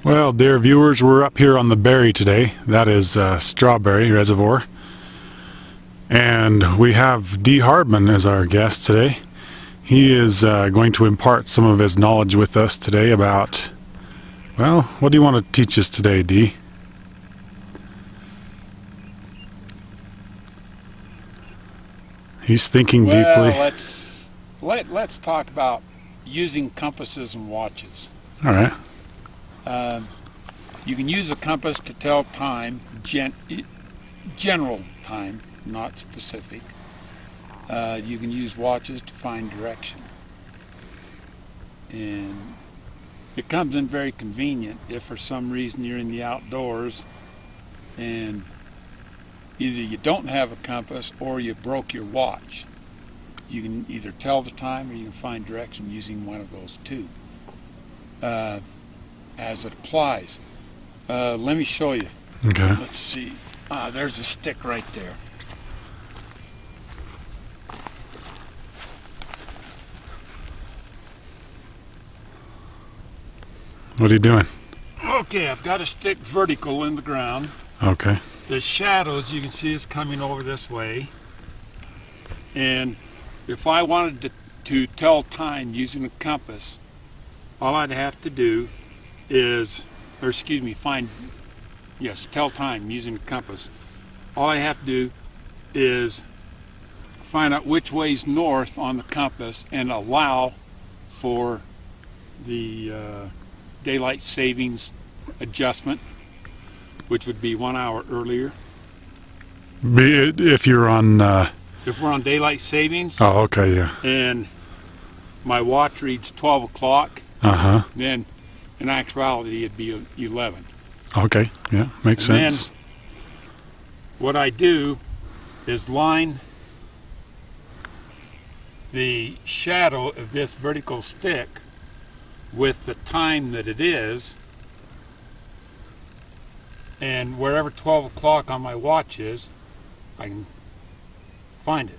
Well, dear viewers, we're up here on the berry today. That is Strawberry Reservoir. And we have Dee Hardman as our guest today. He is going to impart some of his knowledge with us today about, well, what do you want to teach us today, Dee? He's thinking deeply. Let's talk about using compasses and watches. All right. You can use a compass to tell time, general time, not specific. You can use watches to find direction. And it comes in very convenient if for some reason you're in the outdoors and either you don't have a compass or you broke your watch. You can either tell the time or you can find direction using one of those two. As it applies. Let me show you. Okay. Let's see. There's a stick right there. What are you doing? Okay, I've got a stick vertical in the ground. Okay. The shadows you can see is coming over this way. And if I wanted to tell time using a compass, all I'd have to do is, tell time using a compass. All I have to do is find out which way's north on the compass and allow for the daylight savings adjustment, which would be 1 hour earlier. If you're on... If we're on daylight savings, Oh, okay, yeah. and my watch reads 12 o'clock, then in actuality it'd be 11. Okay, yeah, makes sense. Then what I do is line the shadow of this vertical stick with the time that it is, and wherever 12 o'clock on my watch is, I can find it.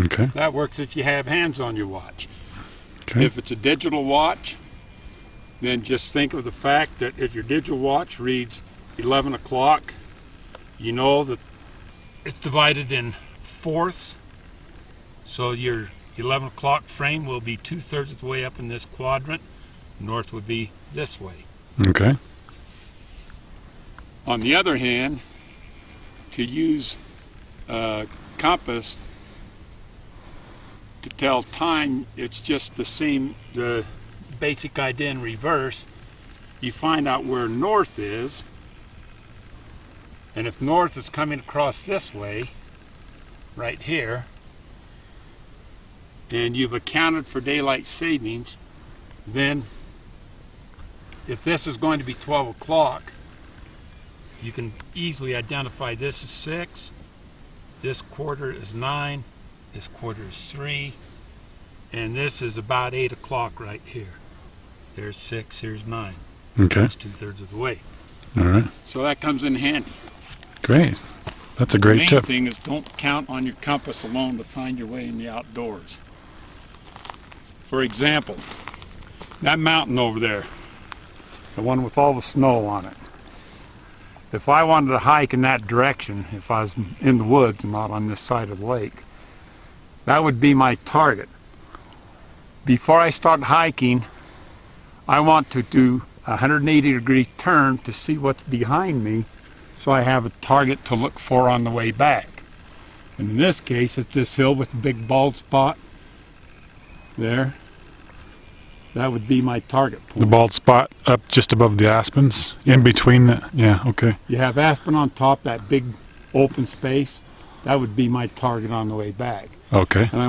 Okay. That works if you have hands on your watch. Okay. If it's a digital watch, then just think of the fact that if your digital watch reads 11 o'clock, you know that it's divided in fourths, so your 11 o'clock frame will be 2/3 of the way up in this quadrant. North would be this way. Okay. On the other hand, to use a compass to tell time, it's just the same, the basic idea in reverse. You find out where north is, and if north is coming across this way, right here, and you've accounted for daylight savings, then if this is going to be 12 o'clock, you can easily identify this is 6, this quarter is 9, this quarter is 3, and this is about 8 o'clock right here. There's 6, here's 9. Okay. That's 2/3 of the way. All right. So that comes in handy. Great. That's a great tip. The main thing is don't count on your compass alone to find your way in the outdoors. For example, that mountain over there, the one with all the snow on it. If I wanted to hike in that direction, if I was in the woods and not on this side of the lake, that would be my target. Before I start hiking, I want to do a 180-degree turn to see what's behind me, so I have a target to look for on the way back. And in this case, it's this hill with the big bald spot there. That would be my target point. The bald spot up just above the aspens? In between the... Yeah, okay. You have aspen on top, that big open space. That would be my target on the way back. Okay. And I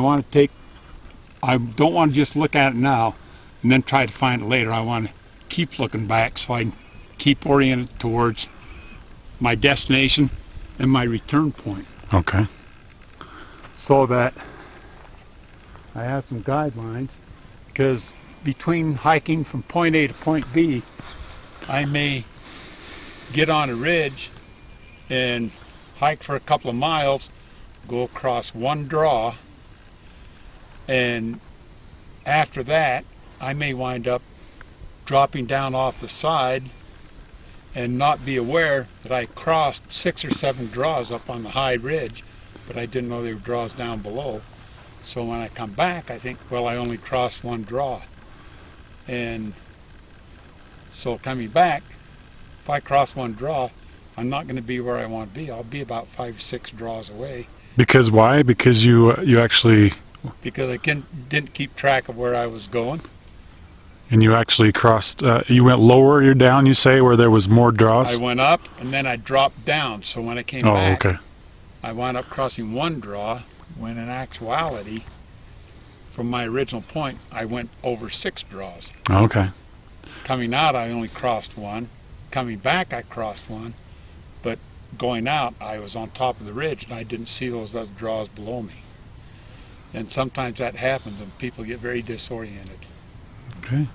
don't want to just look at it now and then try to find it later. I want to keep looking back so I can keep oriented towards my destination and my return point. Okay. So that I have some guidelines, because between hiking from point A to point B, I may get on a ridge and hike for a couple of miles, go across one draw, and after that I may wind up dropping down off the side and not be aware that I crossed 6 or 7 draws up on the high ridge, but I didn't know there were draws down below. So when I come back, I think, well, I only crossed 1 draw. And so coming back, if I cross 1 draw, I'm not going to be where I want to be. I'll be about 5 or 6 draws away. Because why? Because you actually... Because I didn't keep track of where I was going. And you actually crossed, you went lower, you're down, you say, where there was more draws? I went up, and then I dropped down. So when I came back, okay. I wound up crossing 1 draw, when in actuality, from my original point, I went over 6 draws. Okay. Coming out, I only crossed 1. Coming back, I crossed 1. But going out, I was on top of the ridge, and I didn't see those other draws below me. And sometimes that happens, and people get very disoriented. Okay.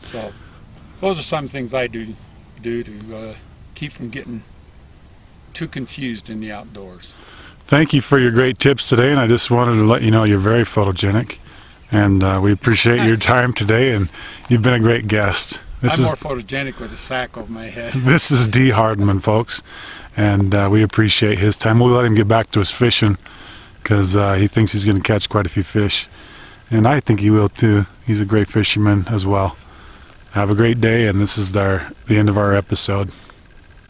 So those are some things I do to keep from getting too confused in the outdoors. Thank you for your great tips today, and I just wanted to let you know you're very photogenic, and we appreciate your time today, and you've been a great guest. I'm more photogenic with a sack over my head. This is Dee Hardman, folks, and we appreciate his time. We'll let him get back to his fishing because he thinks he's going to catch quite a few fish, and I think he will too. He's a great fisherman as well. Have a great day, and this is the end of our episode.